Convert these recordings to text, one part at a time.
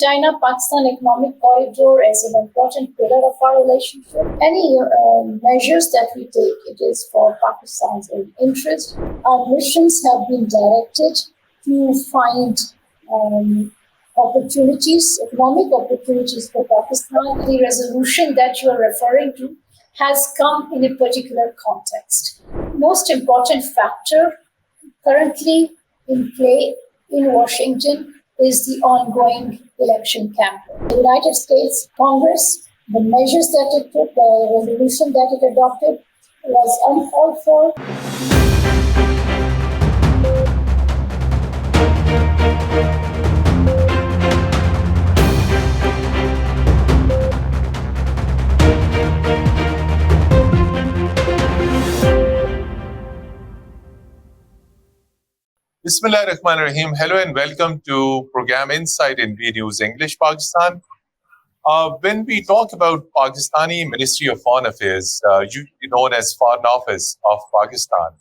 China-Pakistan economic corridor as an important pillar of our relationship. Any measures that we take, it is for Pakistan's own interest. Our missions have been directed to find opportunities, economic opportunities for Pakistan. The resolution that you are referring to has come in a particular context. Most important factor currently in play in Washington is the ongoing election campaign. The United States Congress, the measures that it took, the resolution that it adopted was uncalled for. Bismillah ar-Rahman ar-Rahim. Hello and welcome to program Inside in V News English Pakistan. When we talk about Pakistani Ministry of Foreign Affairs, usually known as Foreign Office of Pakistan,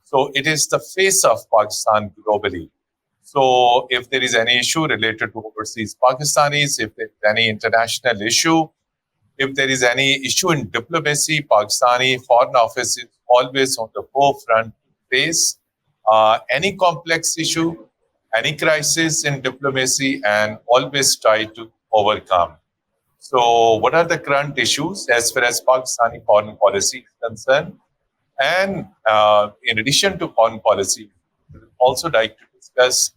so it is the face of Pakistan globally. So if there is any issue related to overseas Pakistanis, if there is any international issue, if there is any issue in diplomacy, Pakistani Foreign Office is always on the forefront face. Any complex issue, any crisis in diplomacy, and always try to overcome. So what are the current issues as far as Pakistani foreign policy is concerned? And in addition to foreign policy, we would also like to discuss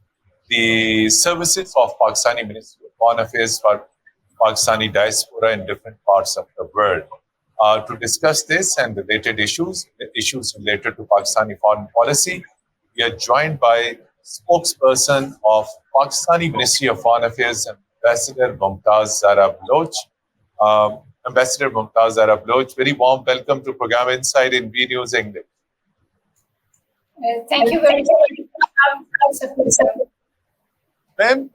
the services of Pakistani Ministry of Foreign Affairs for Pakistani diaspora in different parts of the world. To discuss this and related issues related to Pakistani foreign policy, we are joined by spokesperson of Pakistani Ministry of Foreign Affairs, Ambassador Mumtaz Zahra Baloch. Ambassador Mumtaz Zahra Baloch, very warm welcome to program Inside in V News English. Thank you very much. Ma'am,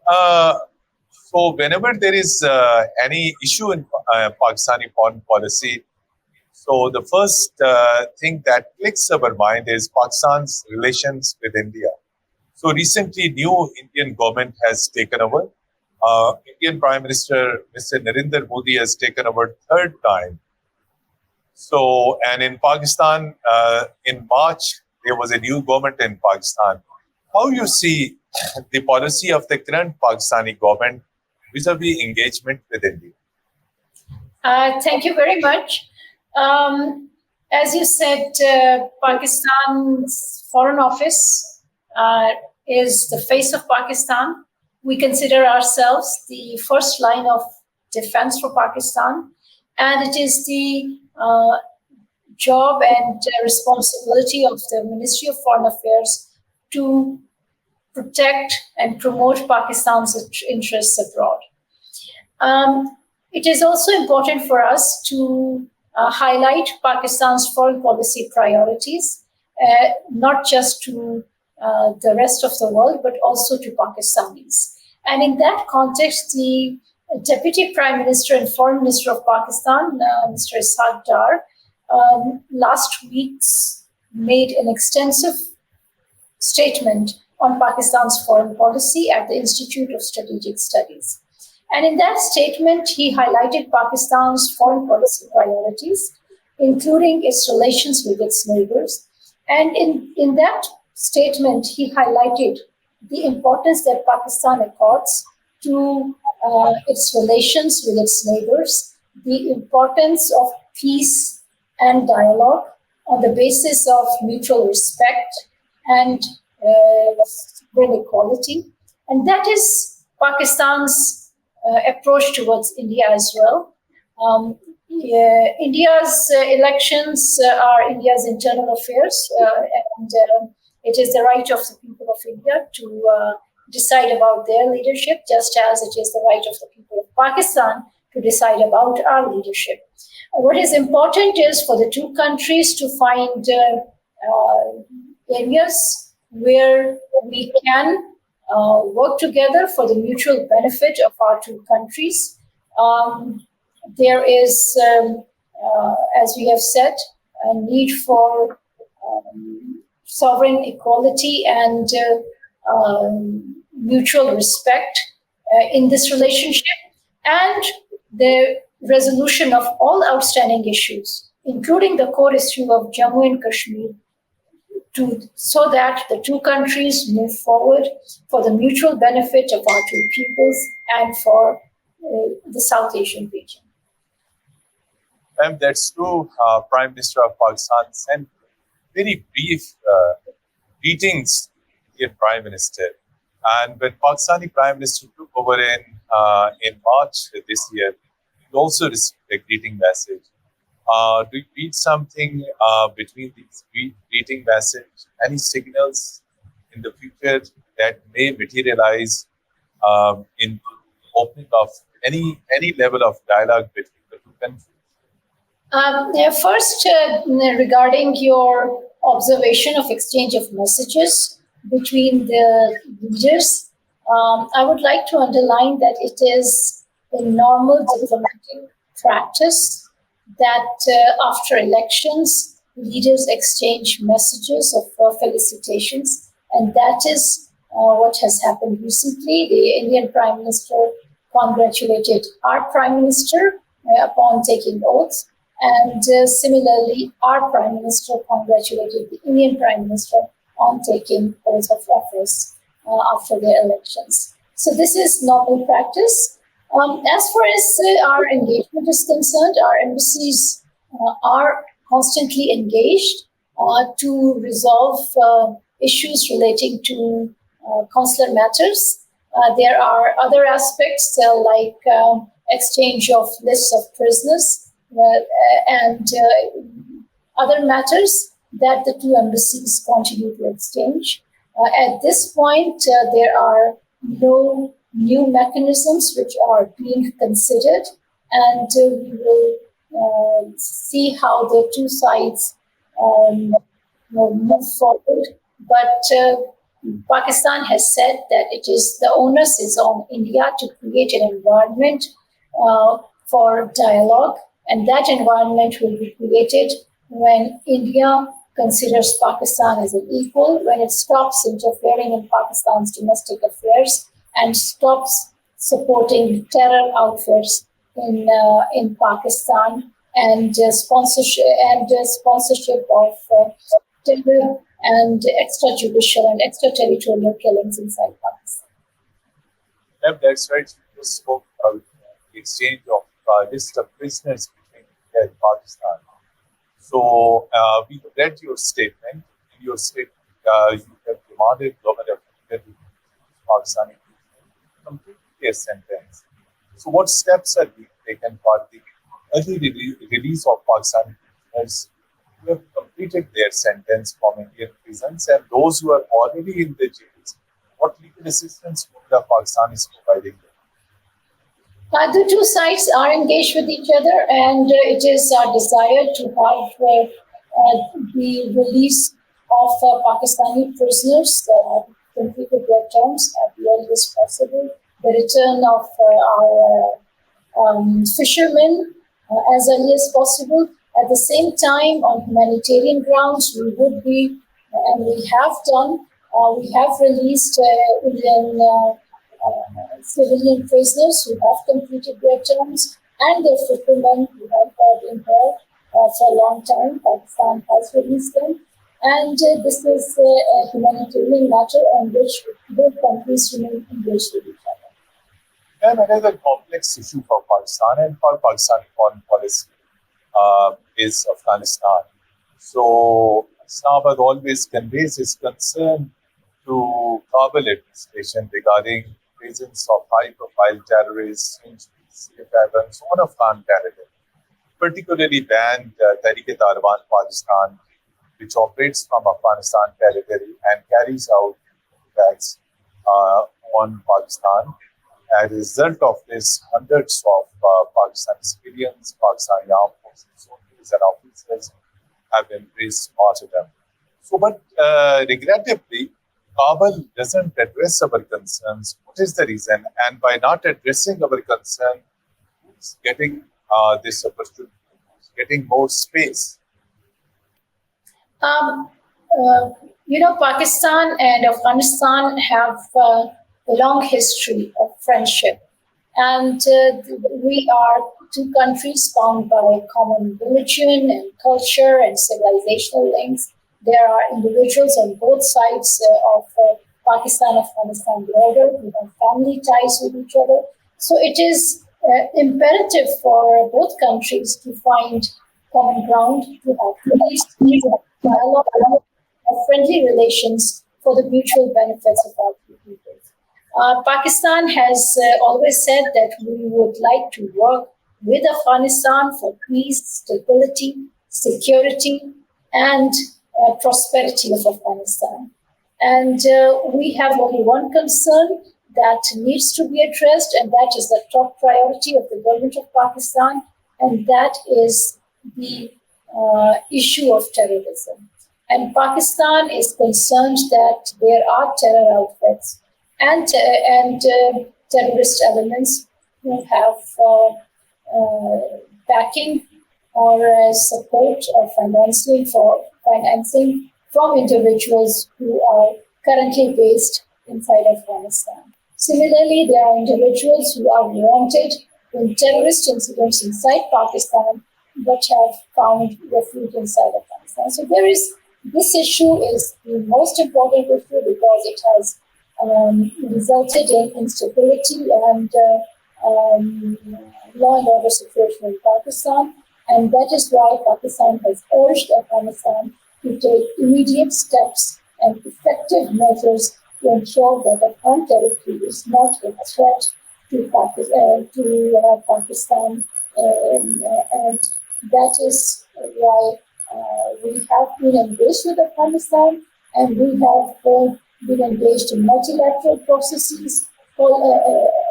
so whenever there is any issue in Pakistani foreign policy, so the first thing that clicks our mind is Pakistan's relations with India. So recently, new Indian government has taken over. Indian Prime Minister Mr. Narendra Modi has taken over third time. So, and in Pakistan, in March, there was a new government in Pakistan. How you see the policy of the current Pakistani government vis-a-vis engagement with India? Thank you very much. As you said, Pakistan's Foreign Office is the face of Pakistan. We consider ourselves the first line of defense for Pakistan, and it is the job and responsibility of the Ministry of Foreign Affairs to protect and promote Pakistan's interests abroad. It is also important for us to highlight Pakistan's foreign policy priorities, not just to the rest of the world, but also to Pakistanis. And in that context, the Deputy Prime Minister and Foreign Minister of Pakistan, Mr. Ishaq Dar, last week made an extensive statement on Pakistan's foreign policy at the Institute of Strategic Studies. And in that statement, he highlighted Pakistan's foreign policy priorities, including its relations with its neighbors. And in that statement, he highlighted the importance that Pakistan accords to its relations with its neighbors, the importance of peace and dialogue on the basis of mutual respect and equality. And that is Pakistan's approach towards India as well. India's elections are India's internal affairs, and it is the right of the people of India to decide about their leadership, just as it is the right of the people of Pakistan to decide about our leadership. What is important is for the two countries to find areas where we can work together for the mutual benefit of our two countries. There is, as we have said, a need for sovereign equality and mutual respect in this relationship, and the resolution of all outstanding issues, including the core issue of Jammu and Kashmir, so that the two countries move forward for the mutual benefit of our two peoples and for the South Asian region. Ma'am, that's true. Prime Minister of Pakistan sent very brief greetings to the Indian Prime Minister. And when Pakistani Prime Minister took over in March this year, he also received a greeting message. Do you read something between these greeting messages? Any signals in the future that may materialize in opening of any level of dialogue between the two countries? First, regarding your observation of exchange of messages between the leaders, I would like to underline that it is a normal diplomatic practice that after elections, leaders exchange messages of felicitations, and that is what has happened recently. The Indian Prime Minister congratulated our Prime Minister upon taking oath. And similarly, our Prime Minister congratulated the Indian Prime Minister on taking oath of office after the elections. So this is normal practice. As far as our engagement is concerned, our embassies are constantly engaged to resolve issues relating to consular matters. There are other aspects like exchange of lists of prisoners and other matters that the two embassies continue to exchange. At this point, there are no new mechanisms which are being considered, and we will see how the two sides move forward. But Pakistan has said that the onus is on India to create an environment for dialogue. And that environment will be created when India considers Pakistan as an equal, when it stops interfering in Pakistan's domestic affairs and stops supporting terror outfits in Pakistan and sponsorship of terror and extrajudicial and extraterritorial killings inside Pakistan. That's right. You just spoke about the exchange of list of prisoners between India and Pakistan. So we read your statement. In your statement, you have demanded government of India to Pakistani complete their sentence. So what steps are being taken for the early release of Pakistani prisoners who have completed their sentence from Indian prisons and those who are already in the jails? What legal assistance the Pakistan is providing them? The two sides are engaged with each other, and it is our desire to have the release of Pakistani prisoners that have completed their terms at the earliest possible, the return of our fishermen as early as possible. At the same time, on humanitarian grounds, we would be, and we have done, we have released Indian civilian prisoners who have completed their terms and their fishermen who have been here for a long time. Pakistan has released them. And this is a humanitarian matter on which both countries remain engaged with each other. And another complex issue for Pakistan and for Pakistani foreign policy is Afghanistan. So Islamabad always conveys its concern to Kabul administration regarding presence of high-profile terrorists, injuries, weapons on Afghan territory, particularly banned Tehrik-e-Taliban Pakistan, which operates from Afghanistan territory and carries out attacks on Pakistan. As a result of this, hundreds of Pakistani civilians, Pakistani armed forces, soldiers and officers have embraced martyrdom. So, but regrettably, Kabul doesn't address our concerns. What is the reason? And by not addressing our concern, who's getting this opportunity, who's getting more space? Pakistan and Afghanistan have a long history of friendship. And we are two countries bound by common religion and culture and civilizational links. There are individuals on both sides of Pakistan-Afghanistan border who have family ties with each other. So it is imperative for both countries to find common ground, to have peace, to have dialogue, have friendly relations for the mutual benefits of our two peoples. Pakistan has always said that we would like to work with Afghanistan for peace, stability, security, and prosperity of Afghanistan. And we have only one concern that needs to be addressed, and that is the top priority of the government of Pakistan, and that is the issue of terrorism. And Pakistan is concerned that there are terror outfits and terrorist elements who have backing or support or financing from individuals who are currently based inside Afghanistan. Similarly, there are individuals who are wanted in terrorist incidents inside Pakistan but have found refuge inside Afghanistan. So this issue is the most important issue because it has resulted in instability and law and order situation in Pakistan. And that is why Pakistan has urged Afghanistan to take immediate steps and effective measures to ensure that Afghan territory is not a threat to Pakistan. And that is why we have been engaged with Afghanistan, and we have been engaged in multilateral processes,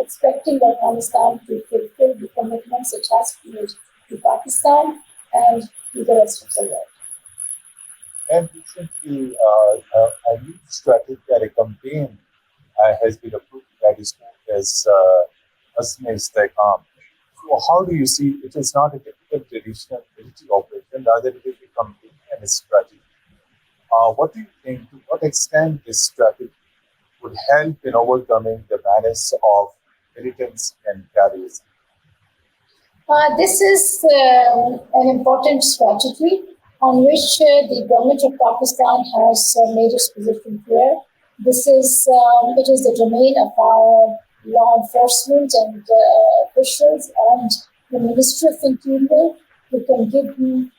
expecting Afghanistan to fulfill the commitments it has made to Pakistan and to the rest of the world. And recently, a new strategic campaign has been approved that is known as Asma Istehkam. So how do you see it is not a typical traditional military operation, rather it is a campaign and a strategy. What do you think, to what extent this strategy would help in overcoming the menace of militants and terrorism? This is an important strategy on which the government of Pakistan has made its position clear. This is it is the domain of our law enforcement and officials and the Ministry of Interior, who can give you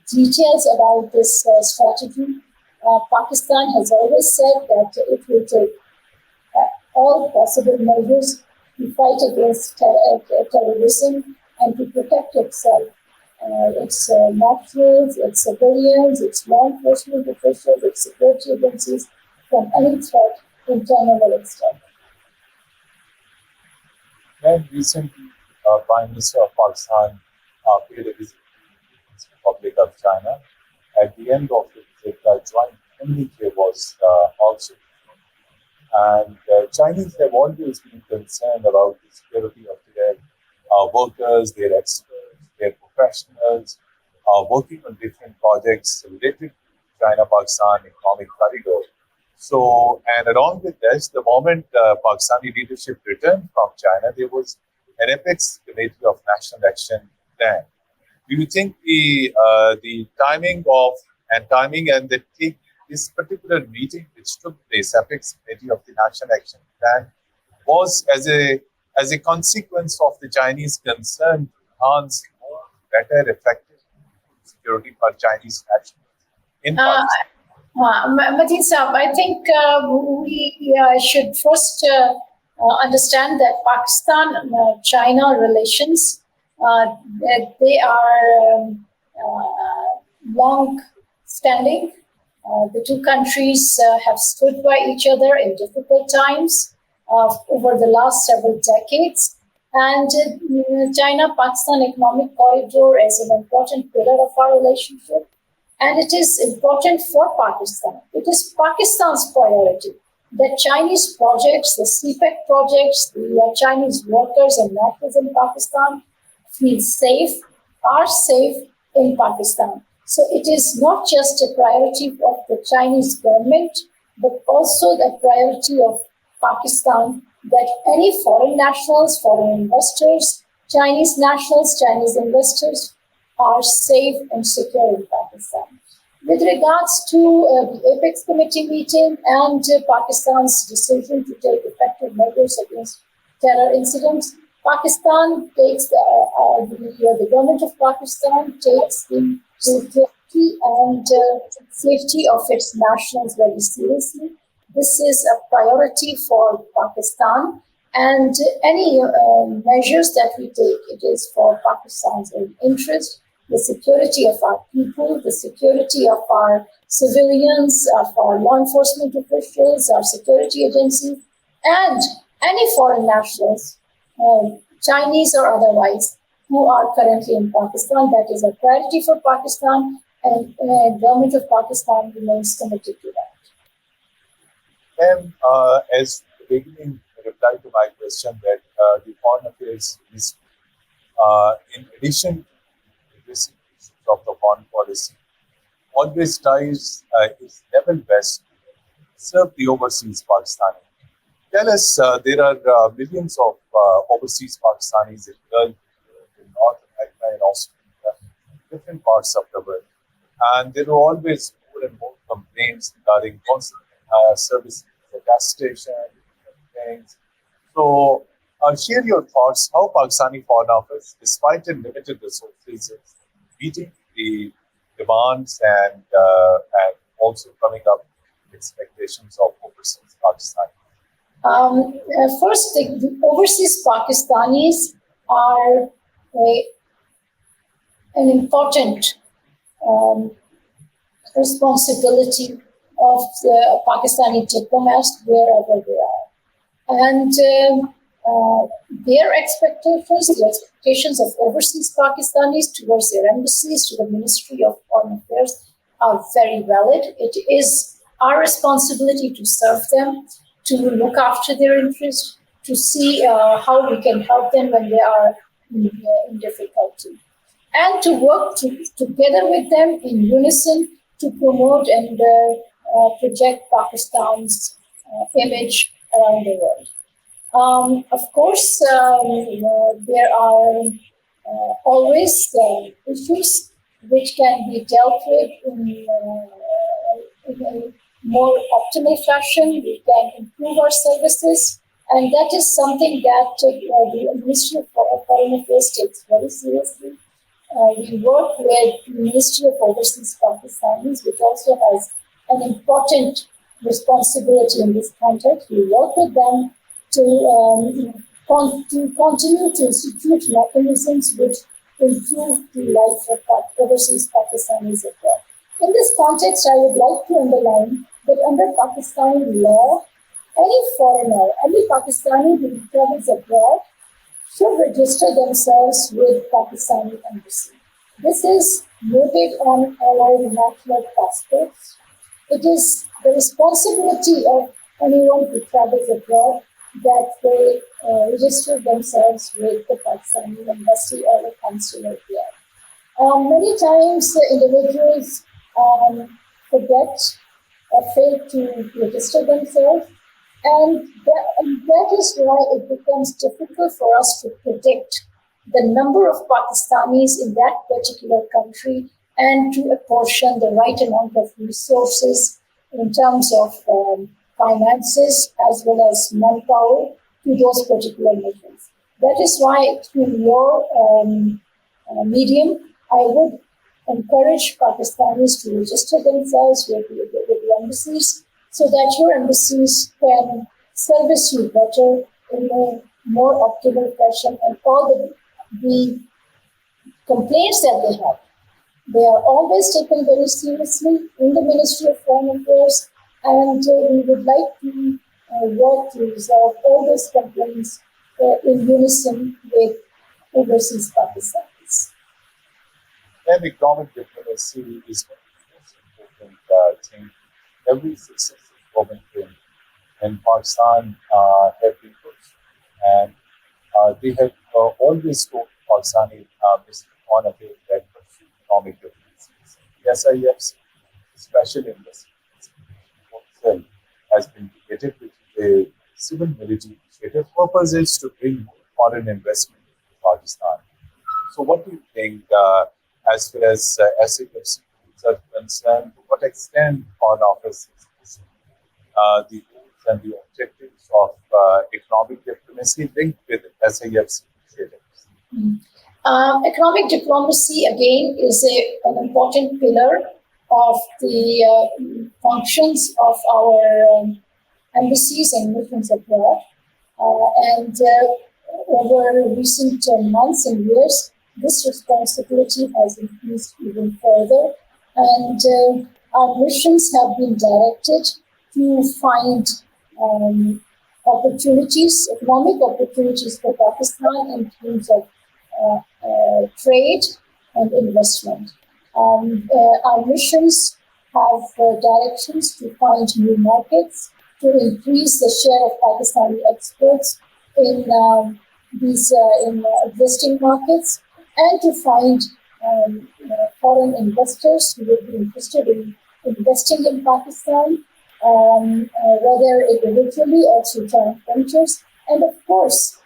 details about this strategy. Pakistan has always said that it will take all possible measures to fight against terrorism and to protect itself, its nationals, its civilians, its law enforcement officials, its security agencies from any threat, internal or external. And recently, Prime Minister of Pakistan paid a visit to the Republic of China. At the end of the visit, a joint communique was also shown. And Chinese have always been concerned about the security of their workers, their experts, their professionals, working on different projects related to China-Pakistan economic corridor. So, and along with this, the moment Pakistani leadership returned from China, there was an apex committee of national action plan. Do you think the timing and the take this particular meeting, which took place, apex committee of the national action plan, was as a consequence of the Chinese concern to enhance more, better, effective security for Chinese nationals in Pakistan? Mateen Saab, I think we should first understand that Pakistan-China relations, they are long-standing. The two countries have stood by each other in difficult times over the last several decades. And China-Pakistan economic corridor is an important pillar of our relationship. And it is important for Pakistan. It is Pakistan's priority that Chinese projects, the CPEC projects, the Chinese workers and nationals in Pakistan feel safe, are safe in Pakistan. So it is not just a priority of the Chinese government, but also the priority of Pakistan that any foreign nationals, foreign investors, Chinese nationals, Chinese investors are safe and secure in Pakistan. With regards to the Apex Committee meeting and Pakistan's decision to take effective measures against terror incidents, Pakistan takes the government of Pakistan takes the security and safety of its nationals very seriously. This is a priority for Pakistan, and any measures that we take, it is for Pakistan's own interest, the security of our people, the security of our civilians, of our law enforcement officials, our security agencies, and any foreign nationals, Chinese or otherwise, who are currently in Pakistan. That is a priority for Pakistan, and the government of Pakistan remains committed to that. And as the beginning reply to my question that the Foreign Affairs Ministry, in addition to addressing issues of the foreign policy, always tries its level best to serve the overseas Pakistani. Tell us, there are millions of overseas Pakistanis in Gulf, in North America, in Australia, different parts of the world. And there are always more and more complaints regarding consular services, the gas station, things. So, share your thoughts how Pakistani Foreign Office, despite its limited resources, is meeting the demands and also coming up with expectations of overseas Pakistani. First, the overseas Pakistanis are an important responsibility of the Pakistani diplomats wherever they are. And their expectations, the expectations of overseas Pakistanis towards their embassies, to the Ministry of Foreign Affairs, are very valid. It is our responsibility to serve them, to look after their interests, to see how we can help them when they are in difficulty, and to work together with them in unison to promote and project Pakistan's image around the world. Of course, there are always issues which can be dealt with in a more optimal fashion. We can improve our services, and that is something that the Ministry of Foreign Affairs takes very seriously. We work with the Ministry of Overseas Pakistanis, which also has an important responsibility in this context. We work with them to continue to institute mechanisms which improve the life of overseas Pakistanis abroad. In this context, I would like to underline that under Pakistani law, any foreigner, any Pakistani who travels abroad should register themselves with Pakistani embassy. This is noted on our national passports. It is the responsibility of anyone who travels abroad that they register themselves with the Pakistani embassy or the consulate there. Many times individuals forget or fail to register themselves, and that is why it becomes difficult for us to predict the number of Pakistanis in that particular country and to apportion the right amount of resources in terms of finances as well as manpower to those particular missions. That is why through your medium, I would encourage Pakistanis to register themselves with the embassies so that your embassies can service you better in a more optimal fashion, and all the complaints that they are always taken very seriously in the Ministry of Foreign Affairs, and we would like to work to resolve all those complaints in unison with overseas Pakistanis. And economic diplomacy is one of the most important thing. Every successive government in Pakistan have been pushed, and they have always told Pakistani Ministry of Foreign Affairs that pursue economic diplomacy. The SIF's special investigation has been created, which is a civil military initiative. Purpose is to bring more foreign investment to Pakistan. So what do you think, as far as SAFC are concerned, to what extent Foreign Office is pushing the goals and the objectives of economic diplomacy linked with SAFC initiatives? Economic diplomacy, again, is an important pillar of the functions of our embassies and missions abroad. And over recent months and years, this responsibility has increased even further. And our missions have been directed to find opportunities, economic opportunities for Pakistan in terms of trade and investment. Our missions have directions to find new markets, to increase the share of Pakistani exports in these existing markets, and to find foreign investors who would be interested in investing in Pakistan, whether individually or through joint ventures. And of course,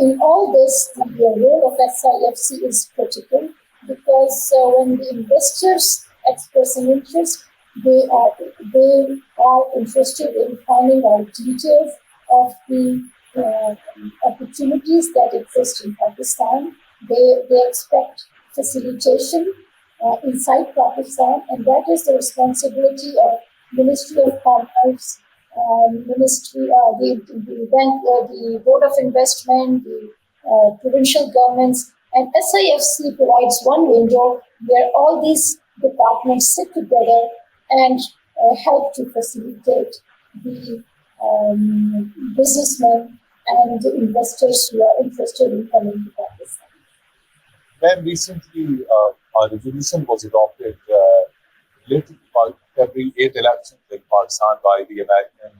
in all this, the role of SIFC is critical, because when the investors express an interest, they are interested in finding out details of the opportunities that exist in Pakistan. They expect facilitation inside Pakistan, and that is the responsibility of Ministry of Commerce, Ministry, the Board of Investment, the provincial governments, and SIFC provides one window where all these departments sit together and help to facilitate the businessmen and the investors who are interested in coming to Pakistan. When recently a resolution was adopted related to February 8 elections in Pakistan by the American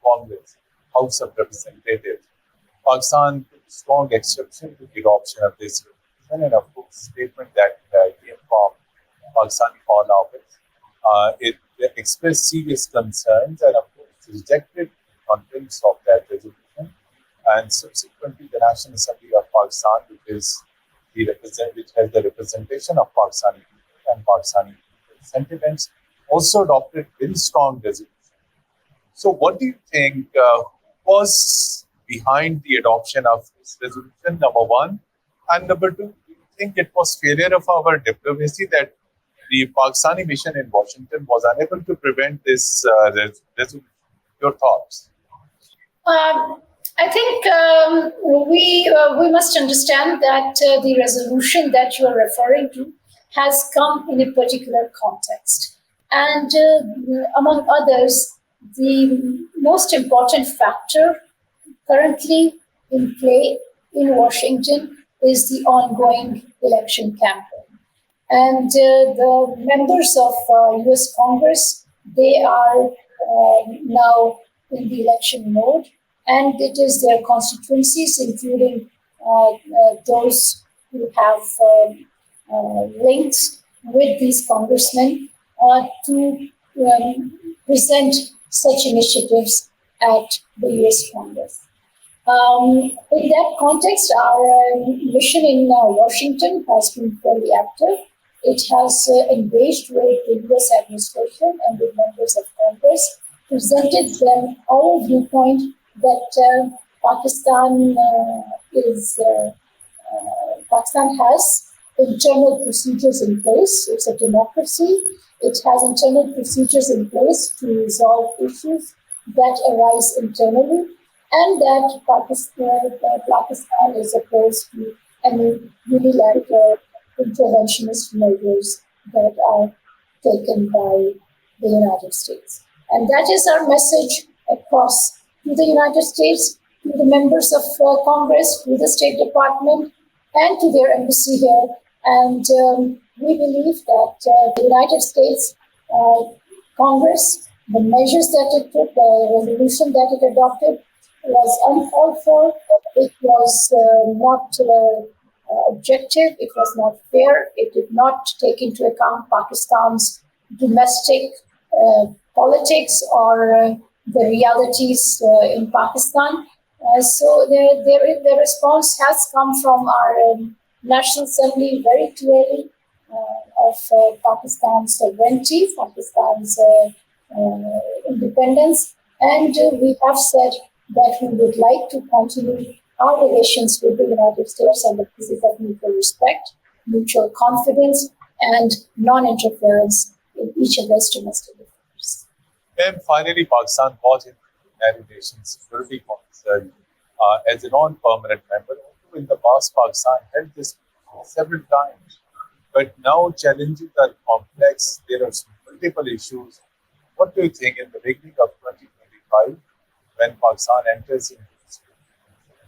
Congress, House of Representatives, Pakistan took strong exception to the adoption of this resolution, and of course, statement that came from Pakistani Foreign Office. It expressed serious concerns and, of course, rejected the contents of that resolution. And subsequently, the National Assembly of Pakistan, which has the representation of Pakistani people and Pakistani sentiments, also adopted very strong resolution. So, what do you think was behind the adoption of this resolution? Number one, and number two, do you think it was failure of our diplomacy that the Pakistani mission in Washington was unable to prevent this resolution? Your thoughts? I think we must understand that the resolution that you are referring to has come in a particular context. And among others, the most important factor currently in play in Washington is the ongoing election campaign. And the members of US Congress, they are now in the election mode. And it is their constituencies, including those who have links with these congressmen, to present such initiatives at the US Congress. In that context, our mission in Washington has been very active. It has engaged with the US administration and with members of Congress, presented them our viewpoint that Pakistan has internal procedures in place. It's a democracy. It has internal procedures in place to resolve issues that arise internally, and that Pakistan is opposed to any unilateral interventionist measures that are taken by the United States. And that is our message across to the United States, to the members of Congress, to the State Department, and to their embassy here. And we believe that the United States Congress, the measures that it took, the resolution that it adopted, was uncalled for. It was not objective. It was not fair. It did not take into account Pakistan's domestic politics or the realities in Pakistan. So the response has come from our National Assembly very clearly of Pakistan's sovereignty, Pakistan's independence, and we have said that we would like to continue our relations with the United States on the basis of mutual respect, mutual confidence, and non-interference in each other's domestic affairs. And finally, Pakistan got into the United Nations Security Council as a non-permanent member. In the past, Pakistan held this several times. But now challenges are complex. There are multiple issues. What do you think in the beginning of 2025, when Pakistan enters into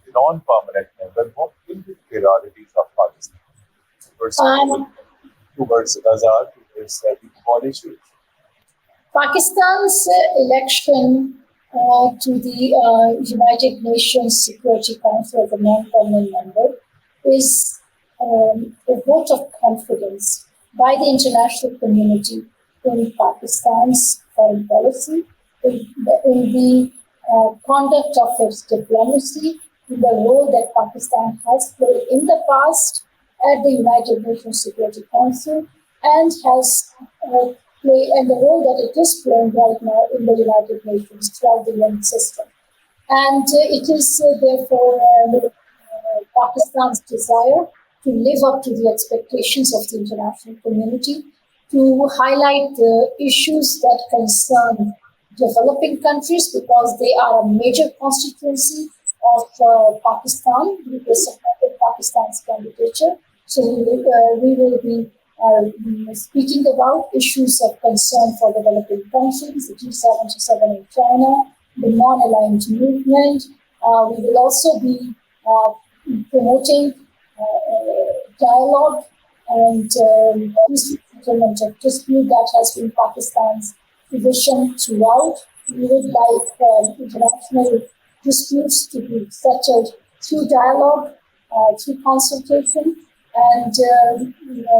the non-permanent member, what will be the priorities of Pakistan towards Gaza, towards the all issues? Pakistan's election to the United Nations Security Council as a non-permanent member is a vote of confidence by the international community in Pakistan's foreign policy, in the conduct of its diplomacy, in the role that Pakistan has played in the past at the United Nations Security Council, and has and the role that it is playing right now in the United Nations throughout the UN system. And it is therefore Pakistan's desire to live up to the expectations of the international community, to highlight the issues that concern developing countries, because they are a major constituency of Pakistan. We supported Pakistan's candidature. So we will be speaking about issues of concern for developing countries, the G77 in China, the non-aligned movement. We will also be promoting dialogue and settlement of dispute that has been Pakistan's position throughout. We would like international disputes to be settled through dialogue, through consultation. And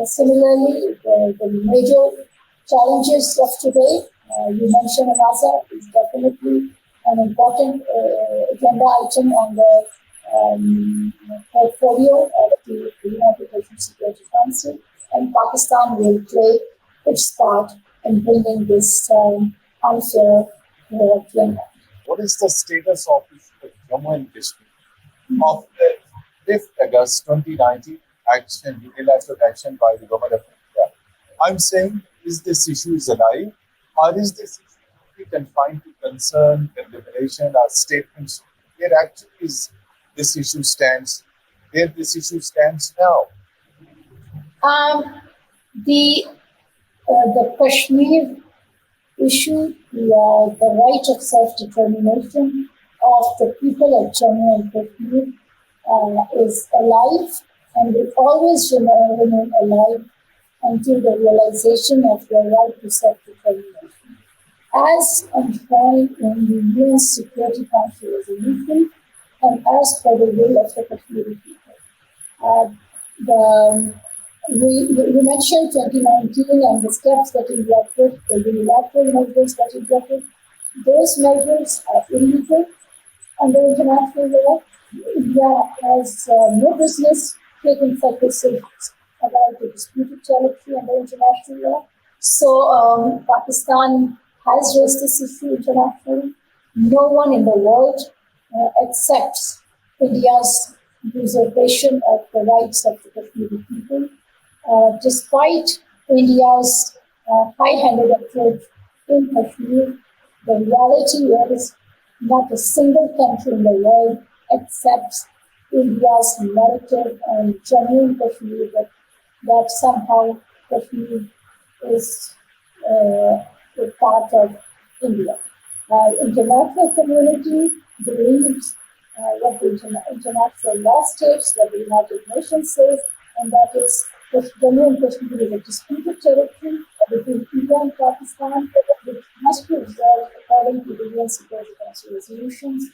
similarly, the major challenges of today, you mentioned Gaza, is definitely an important agenda item on the portfolio of the United Nations Security Council, and Pakistan will play its part in bringing this unfair war to an end. What is the status of the Jammu and Kashmir of the 5th August 2019 unilateral action by the government of India? I'm saying, is this issue alive, or is this issue confined to concern, deliberation, or statements? Where actually is this issue stands? Where this issue stands now? The Kashmir issue, the right of self-determination of the people of Jammu and Kashmir is alive, and will always remain alive until the realization of their right to self-determination. As enshrined in the UN Security Council resolution, and as per the will of the Kashmiri people. We mentioned 2019 and the steps that India took, the unilateral measures that India took. Those measures are illegal under international law. India has no business taking such decisions about the disputed territory under international law. So Pakistan has raised this issue internationally. No one in the world accepts India's usurpation of the rights of the Kashmiri people. Despite India's high-handed approach in Kashmir, the reality is not a single country in the world accepts India's narrative and genuine Kashmir that somehow Kashmir is a part of India. International community believes what the international law states, what the United Nations says, and that is that Jammu and Kashmir is a disputed territory between India and Pakistan, which must be resolved according to the UN Security Council resolutions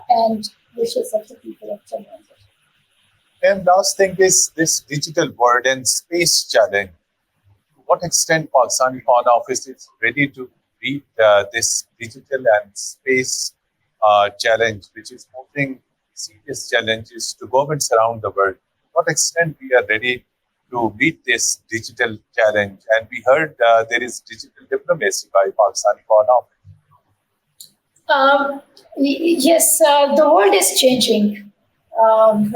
and wishes of the people of Jammu and Kashmir. And last thing is this digital world and space challenge. To what extent Pakistani Foreign Office is ready to beat this digital and space challenge, which is posing serious challenges to governments around the world? To what extent we are ready to meet this digital challenge? And we heard there is digital diplomacy by Pakistani Foreign Office. Yes, the world is changing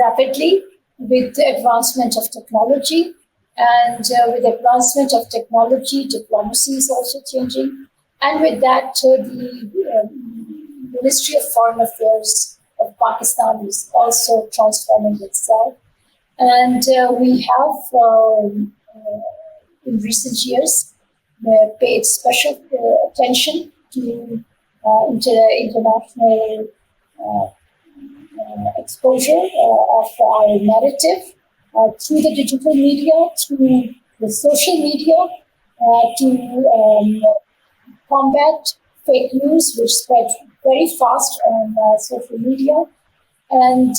rapidly with the advancement of technology. And with the advancement of technology, diplomacy is also changing. And with that, the Ministry of Foreign Affairs of Pakistan is also transforming itself. And we have, in recent years, paid special attention to international exposure of our narrative through the digital media, through the social media, to combat fake news, which spread very fast on social media. And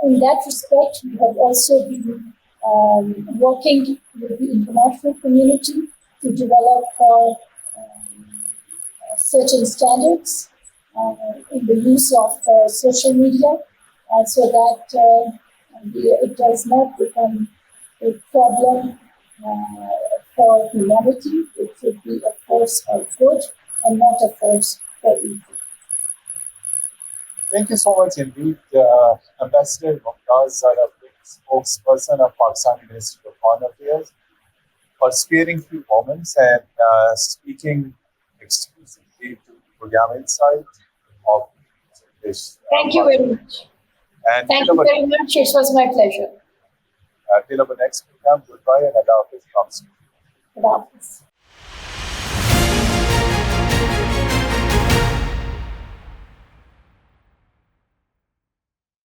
in that respect, we have also been working with the international community to develop certain standards in the use of social media, so that it does not become a problem for humanity. It should be a force for good and not a force for evil. Thank you so much indeed, Ambassador Mumtaz Zarafik, spokesperson of Pakistani Ministry of Foreign Affairs, for sparing few moments and speaking exclusively to Program Insight of English. Thank you very much. And Thank you very much. It was my pleasure. Till our next program, goodbye and Allah Hafiz. God Hafiz.